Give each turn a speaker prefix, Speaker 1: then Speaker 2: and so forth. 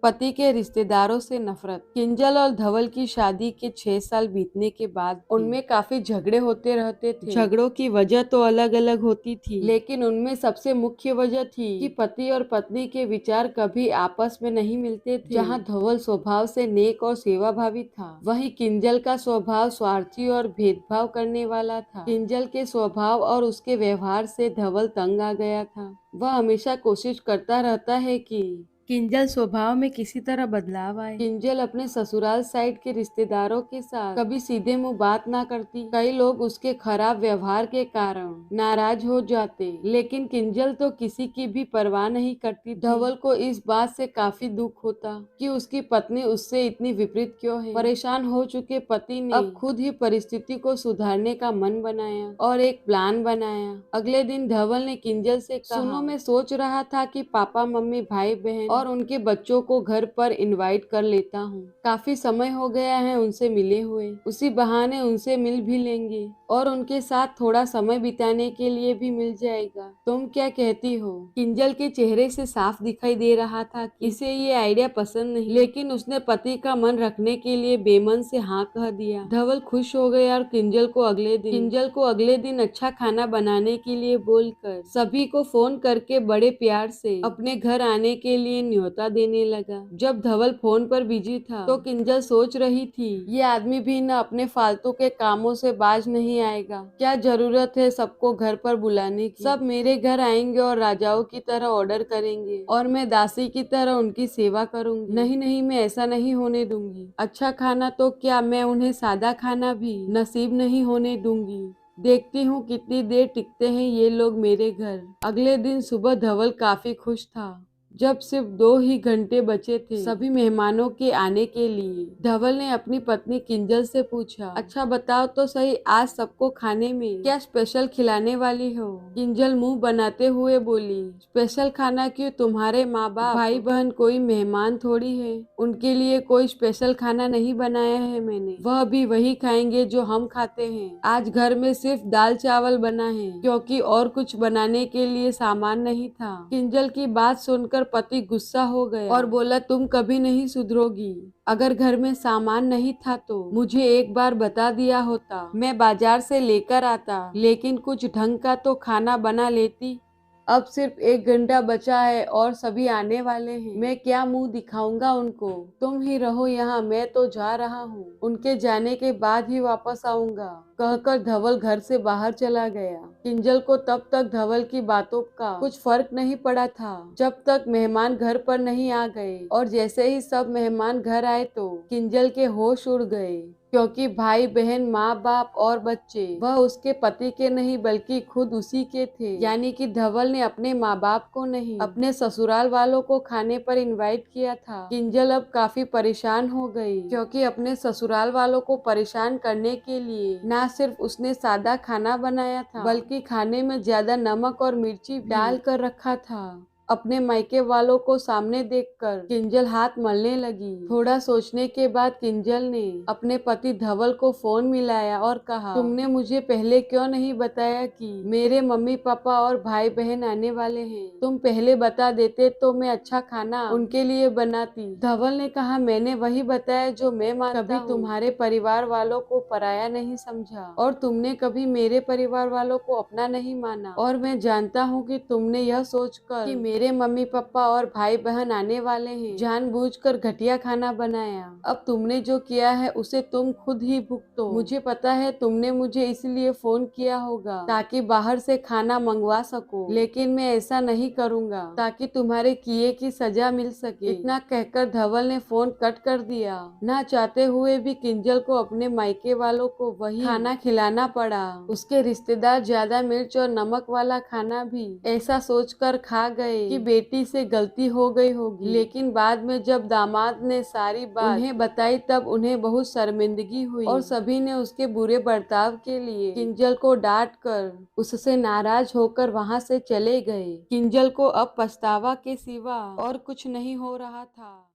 Speaker 1: पति के रिश्तेदारों से नफरत। किंजल और धवल की शादी के 6 साल बीतने के बाद उनमें काफी झगड़े होते रहते थे। झगड़ों की वजह तो अलग अलग होती थी, लेकिन उनमें सबसे मुख्य वजह थी कि पति और पत्नी के विचार कभी आपस में नहीं मिलते थे। जहां धवल स्वभाव से नेक और सेवाभावी था, वहीं किंजल का स्वभाव स्वार्थी और भेदभाव करने वाला था। किंजल के स्वभाव और उसके व्यवहार से धवल तंग आ गया था। वह हमेशा कोशिश करता रहता है कि किंजल स्वभाव में किसी तरह बदलाव आए। किंजल अपने ससुराल साइड के रिश्तेदारों के साथ कभी सीधे मुंह बात ना करती। कई लोग उसके खराब व्यवहार के कारण नाराज हो जाते, लेकिन किंजल तो किसी की भी परवाह नहीं करती। धवल को इस बात से काफी दुख होता कि उसकी पत्नी उससे इतनी विपरीत क्यों है। परेशान हो चुके पति ने अब खुद ही परिस्थिति को सुधारने का मन बनाया और एक प्लान बनाया। अगले दिन धवल ने किंजल से कहा, सुनो, मैं सोच रहा था कि पापा मम्मी भाई बहन और उनके बच्चों को घर पर इनवाइट कर लेता हूँ। काफी समय हो गया है उनसे मिले हुए, उसी बहाने उनसे मिल भी लेंगे और उनके साथ थोड़ा समय बिताने के लिए भी मिल जाएगा। तुम क्या कहती हो? किंजल के चेहरे से साफ दिखाई दे रहा था कि इसे ये आइडिया पसंद नहीं, लेकिन उसने पति का मन रखने के लिए बेमन से हाँ कह दिया। धवल खुश हो गया और किंजल को अगले दिन अच्छा खाना बनाने के लिए बोलकर सभी को फोन करके बड़े प्यार से अपने घर आने के लिए न्योता देने लगा। जब धवल फोन पर बिजी था तो किंजल सोच रही थी, ये आदमी भी न अपने फालतू के कामों से बाज नहीं आएगा। क्या जरूरत है सबको घर पर बुलाने की? सब मेरे घर आएंगे और राजाओं की तरह ऑर्डर करेंगे और मैं दासी की तरह उनकी सेवा करूंगी। नहीं नहीं, मैं ऐसा नहीं होने दूंगी। अच्छा खाना तो क्या, मैं उन्हें सादा खाना भी नसीब नहीं होने दूंगी। देखती हूँ कितनी देर टिकते हैं ये लोग मेरे घर। अगले दिन सुबह धवल काफी खुश था। जब सिर्फ 2 ही घंटे बचे थे सभी मेहमानों के आने के लिए, धवल ने अपनी पत्नी किंजल से पूछा, अच्छा बताओ तो सही, आज सबको खाने में क्या स्पेशल खिलाने वाली हो? किंजल मुंह बनाते हुए बोली, स्पेशल खाना क्यों? तुम्हारे माँ बाप भाई बहन कोई मेहमान थोड़ी है, उनके लिए कोई स्पेशल खाना नहीं बनाया है मैंने। वह भी वही खाएंगे जो हम खाते हैं। आज घर में सिर्फ दाल चावल बना है क्योंकि और कुछ बनाने के लिए सामान नहीं था। किंजल की बात सुनकर पति गुस्सा हो गया और बोला, तुम कभी नहीं सुधरोगी। अगर घर में सामान नहीं था तो मुझे एक बार बता दिया होता, मैं बाजार से लेकर आता, लेकिन कुछ ढंग का तो खाना बना लेती। अब सिर्फ 1 घंटा बचा है और सभी आने वाले हैं, मैं क्या मुंह दिखाऊंगा उनको? तुम ही रहो यहाँ, मैं तो जा रहा हूँ, उनके जाने के बाद ही वापस आऊंगा, कहकर धवल घर से बाहर चला गया। किंजल को तब तक धवल की बातों का कुछ फर्क नहीं पड़ा था जब तक मेहमान घर पर नहीं आ गए, और जैसे ही सब मेहमान घर आए तो किंजल के होश उड़ गए, क्योंकि भाई बहन माँ बाप और बच्चे वह उसके पति के नहीं बल्कि खुद उसी के थे। यानी कि धवल ने अपने माँ बाप को नहीं, अपने ससुराल वालों को खाने पर इनवाइट किया था। किंजल अब काफी परेशान हो गई, क्योंकि अपने ससुराल वालों को परेशान करने के लिए न सिर्फ उसने सादा खाना बनाया था, बल्कि खाने में ज्यादा नमक और मिर्ची डाल कर रखा था। अपने मायके वालों को सामने देखकर किंजल हाथ मलने लगी। थोड़ा सोचने के बाद किंजल ने अपने पति धवल को फोन मिलाया और कहा, तुमने मुझे पहले क्यों नहीं बताया कि मेरे मम्मी पापा और भाई बहन आने वाले हैं? तुम पहले बता देते तो मैं अच्छा खाना उनके लिए बनाती। धवल ने कहा, मैंने वही बताया जो मैं मानता हूँ। कभी तुम्हारे परिवार वालों को पराया नहीं समझा और तुमने कभी मेरे परिवार वालों को अपना नहीं माना, और मैं जानता हूँ कि तुमने यह सोचकर कि मेरे मम्मी पापा और भाई बहन आने वाले हैं जानबूझकर घटिया खाना बनाया। अब तुमने जो किया है उसे तुम खुद ही भुगतो। मुझे पता है तुमने मुझे इसलिए फोन किया होगा ताकि बाहर से खाना मंगवा सको, लेकिन मैं ऐसा नहीं करूँगा ताकि तुम्हारे किए की सजा मिल सके। इतना कहकर धवल ने फोन कट कर दिया। ना चाहते हुए भी किंजल को अपने मायके वालों को वही खाना खिलाना पड़ा। उसके रिश्तेदार ज्यादा मिर्च और नमक वाला खाना भी ऐसा सोचकर खा गए कि बेटी से गलती हो गई होगी, लेकिन बाद में जब दामाद ने सारी बात उन्हें बताई तब उन्हें बहुत शर्मिंदगी हुई और सभी ने उसके बुरे बर्ताव के लिए किंजल को डांट कर उससे नाराज होकर वहां से चले गए। किंजल को अब पछतावा के सिवा और कुछ नहीं हो रहा था।